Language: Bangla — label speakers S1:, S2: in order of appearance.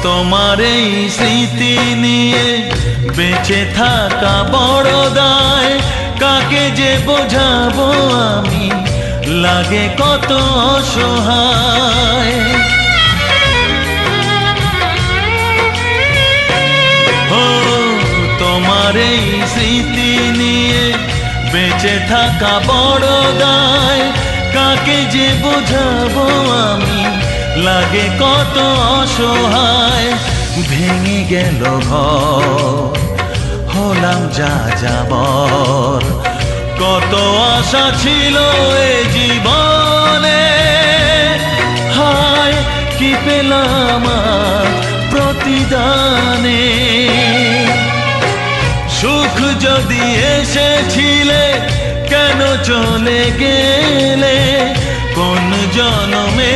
S1: তোমার এই স্মৃতি নিয়ে বেঁচে থাকা বড় দায়, কাকে যে বোঝাবো আমি, লাগে কত অসহায়। ও তোমার এই স্মৃতি নিয়ে বেঁচে থাকা বড় দায়, কাকে যে বোঝাবো আমি, লাগে কত অসহায়। ভেঙে গেল ঘর, হলাম যা যাবর, কত আশা ছিল এ জীবনে, হায় কি পেলাম প্রতিদানে। সুখ যদি এসেছিলে কেন চলে গেলে, কোন জন্মে